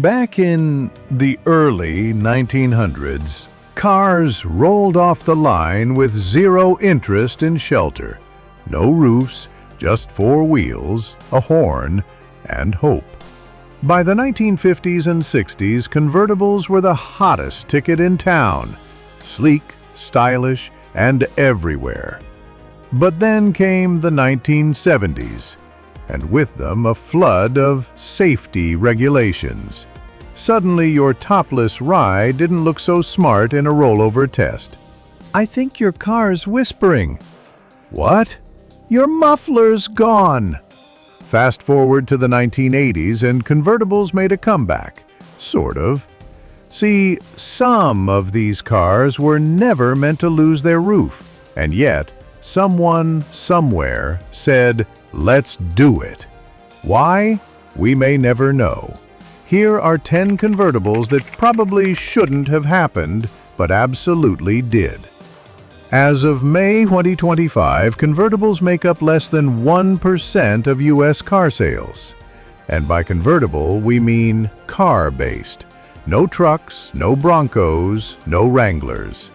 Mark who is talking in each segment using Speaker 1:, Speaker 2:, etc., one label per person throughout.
Speaker 1: Back in the early 1900s, cars rolled off the line with zero interest in shelter. No roofs, just four wheels, a horn, and hope. By the 1950s and 60s, convertibles were the hottest ticket in town. Sleek, stylish, and everywhere. But then came the 1970s, and with them a flood of safety regulations. Suddenly your topless ride didn't look so smart in a rollover test. "I think your car's whispering." "What?" "Your muffler's gone." Fast forward to the 1980s and convertibles made a comeback. Sort of. See, some of these cars were never meant to lose their roof, and yet someone, somewhere, said, "Let's do it." Why? We may never know. Here are 10 convertibles that probably shouldn't have happened, but absolutely did. As of May 2025, convertibles make up less than 1% of U.S. car sales. And by convertible, we mean car-based. No trucks, no Broncos, no Wranglers.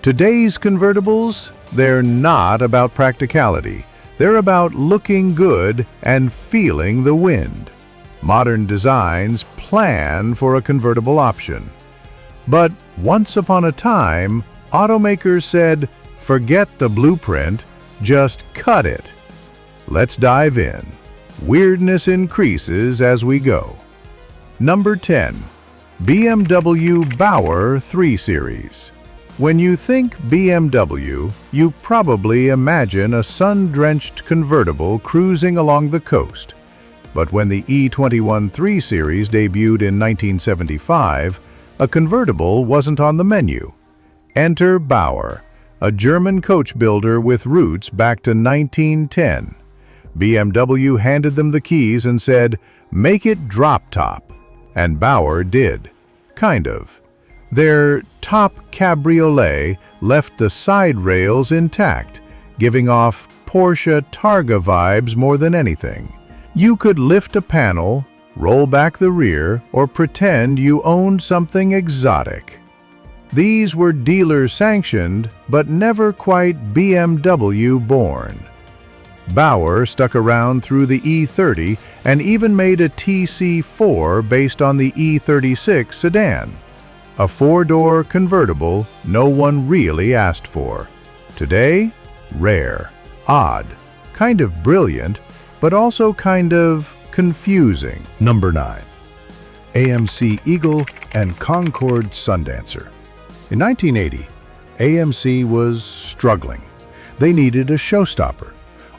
Speaker 1: Today's convertibles, they're not about practicality. They're about looking good and feeling the wind. Modern designs plan for a convertible option. But once upon a time, automakers said, "Forget the blueprint, just cut it." Let's dive in. Weirdness increases as we go. Number 10. BMW Bower 3 Series. When you think BMW, you probably imagine a sun-drenched convertible cruising along the coast. But when the E21 3 Series debuted in 1975, a convertible wasn't on the menu. Enter Bower, a German coach builder with roots back to 1910. BMW handed them the keys and said, "Make it drop-top." And Bower did. Kind of. Their top cabriolet left the side rails intact, giving off Porsche Targa vibes more than anything. You could lift a panel, roll back the rear, or pretend you owned something exotic. These were dealer-sanctioned, but never quite BMW-born. Bower stuck around through the E30 and even made a TC4 based on the E36 sedan. A four-door convertible no one really asked for. Today, rare, odd, kind of brilliant, but also kind of confusing. Number 9. AMC Eagle and Concord Sundancer. In 1980, AMC was struggling. They needed a showstopper,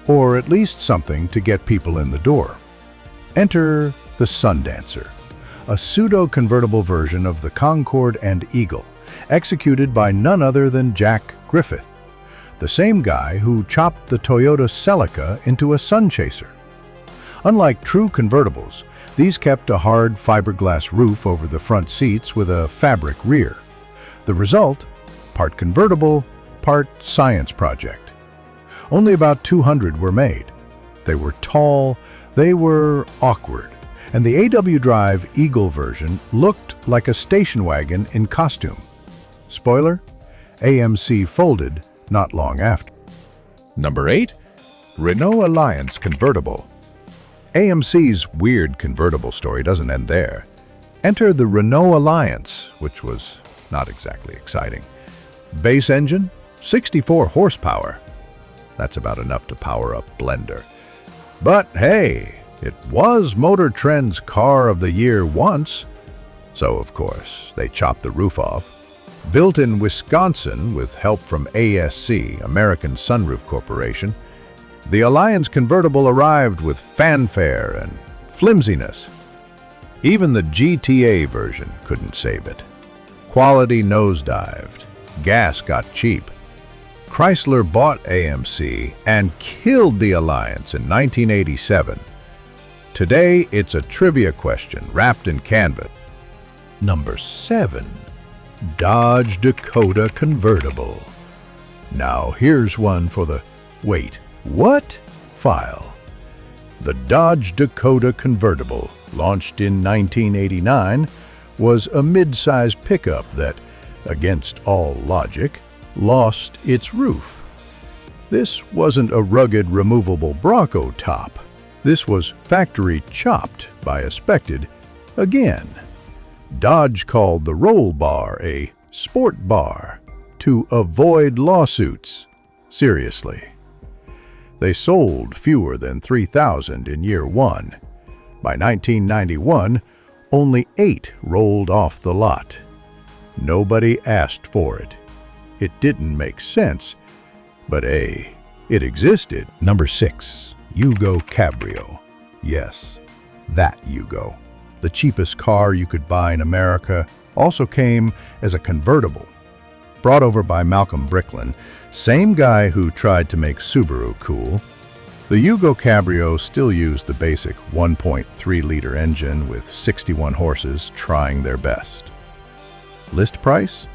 Speaker 1: or at least something to get people in the door. Enter the Sundancer, a pseudo-convertible version of the Concord and Eagle, executed by none other than Jack Griffith, the same guy who chopped the Toyota Celica into a Sunchaser. Unlike true convertibles, these kept a hard fiberglass roof over the front seats with a fabric rear. The result? Part convertible, part science project. Only about 200 were made. They were tall, they were awkward, and the AW Drive Eagle version looked like a station wagon in costume. Spoiler? AMC folded not long after. Number 8. Renault Alliance Convertible. AMC's weird convertible story doesn't end there. Enter the Renault Alliance, which was not exactly exciting. Base engine, 64 horsepower. That's about enough to power up Blender. But hey, it was Motor Trend's Car of the Year once. So, of course, they chopped the roof off. Built in Wisconsin with help from ASC, American Sunroof Corporation, the Alliance convertible arrived with fanfare and flimsiness. Even the GTA version couldn't save it. Quality nosedived. Gas got cheap. Chrysler bought AMC and killed the Alliance in 1987. Today, it's a trivia question wrapped in canvas. Number 7. Dodge Dakota Convertible. Now here's one for the wait, what? File. The Dodge Dakota Convertible, launched in 1989, was a mid-size pickup that, against all logic, lost its roof. This wasn't a rugged, removable Bronco top. This was factory chopped by Expected again. Dodge called the roll bar a sport bar to avoid lawsuits. Seriously. They sold fewer than 3,000 in year one. By 1991, only 8 rolled off the lot. Nobody asked for it. It didn't make sense, but it existed. Number 6. Yugo Cabrio. Yes, that Yugo. The cheapest car you could buy in America also came as a convertible. Brought over by Malcolm Bricklin, same guy who tried to make Subaru cool. The Yugo Cabrio still used the basic 1.3-liter engine with 61 horses trying their best. List price?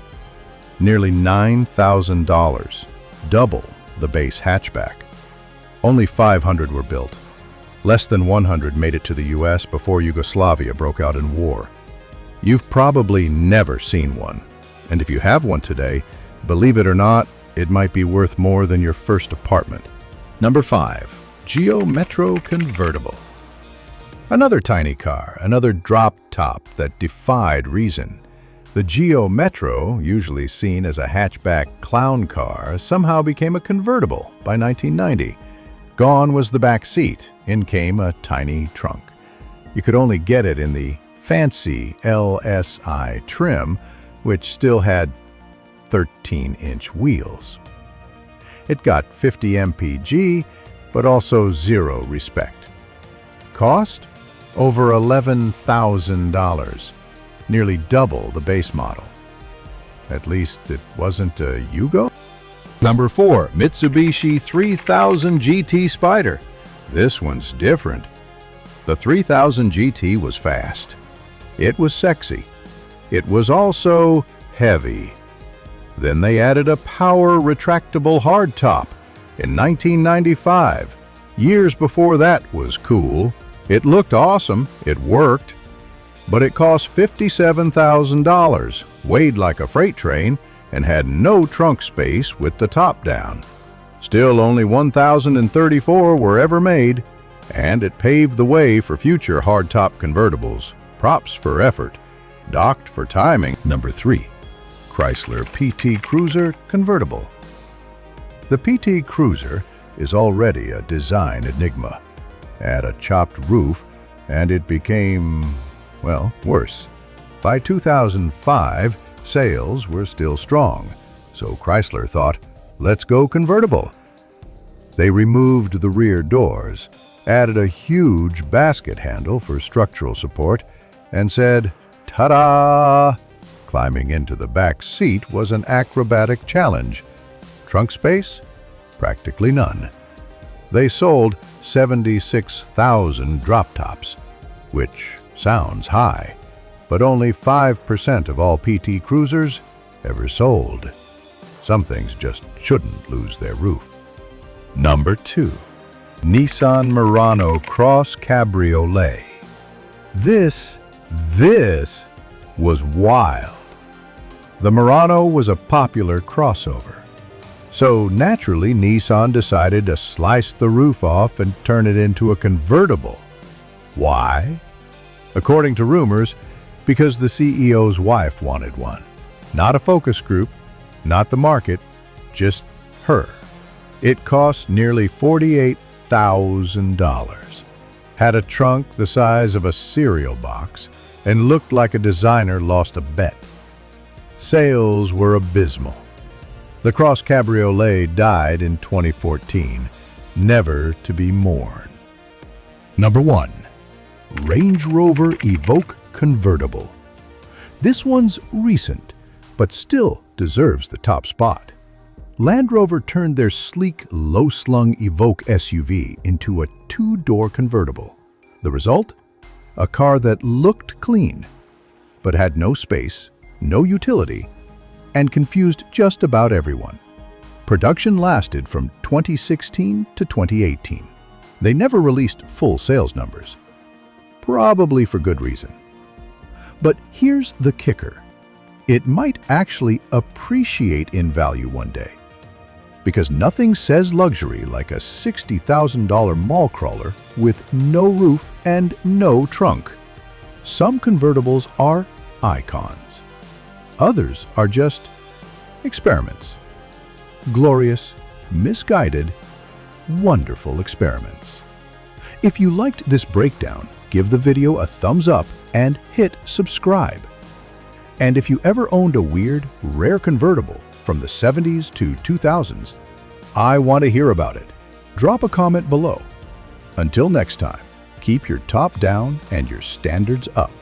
Speaker 1: Nearly $9,000, double the base hatchback. Only 500 were built. Less than 100 made it to the US before Yugoslavia broke out in war. You've probably never seen one, and if you have one today, believe it or not, it might be worth more than your first apartment. Number 5. Geo Metro Convertible. Another tiny car, another drop top that defied reason. The Geo Metro, usually seen as a hatchback clown car, somehow became a convertible by 1990. Gone was the back seat, in came a tiny trunk. You could only get it in the fancy LSI trim, which still had 13-inch wheels. It got 50 mpg, but also zero respect. Cost? Over $11,000, nearly double the base model. At least it wasn't a Yugo? Number 4. Mitsubishi 3000 GT Spider. This one's different. The 3000 GT was fast. It was sexy. It was also heavy. Then they added a power retractable hardtop in 1995. Years before that was cool. It looked awesome. It worked. But it cost $57,000, weighed like a freight train, and had no trunk space with the top down. Still, only 1,034 were ever made, and it paved the way for future hardtop convertibles. Props for effort. Docked for timing. Number 3. Chrysler PT Cruiser Convertible. The PT Cruiser is already a design enigma. Add a chopped roof, and it became, well, worse. By 2005, sales were still strong, so Chrysler thought, let's go convertible. They removed the rear doors, added a huge basket handle for structural support, and said, ta-da! Climbing into the back seat was an acrobatic challenge. Trunk space? Practically none. They sold 76,000 drop tops, which sounds high, but only 5% of all PT Cruisers ever sold. Some things just shouldn't lose their roof. Number 2. Nissan Murano CrossCabriolet. This was wild. The Murano was a popular crossover, so naturally Nissan decided to slice the roof off and turn it into a convertible. Why? According to rumors, because the CEO's wife wanted one. Not a focus group, not the market, just her. It cost nearly $48,000. Had a trunk the size of a cereal box and looked like a designer lost a bet. Sales were abysmal. The CrossCabriolet died in 2014, never to be mourned. Number 1. Range Rover Evoke Convertible. This one's recent, but still deserves the top spot. Land Rover turned their sleek, low-slung Evoke SUV into a 2-door convertible. The result? A car that looked clean, but had no space, no utility, and confused just about everyone. Production lasted from 2016 to 2018. They never released full sales numbers, probably for good reason. But here's the kicker. It might actually appreciate in value one day, because nothing says luxury like a $60,000 mall crawler with no roof and no trunk. Some convertibles are icons. Others are just experiments. Glorious, misguided, wonderful experiments. If you liked this breakdown, give the video a thumbs up and hit subscribe. And if you ever owned a weird, rare convertible from the 70s to 2000s, I want to hear about it. Drop a comment below. Until next time, keep your top down and your standards up.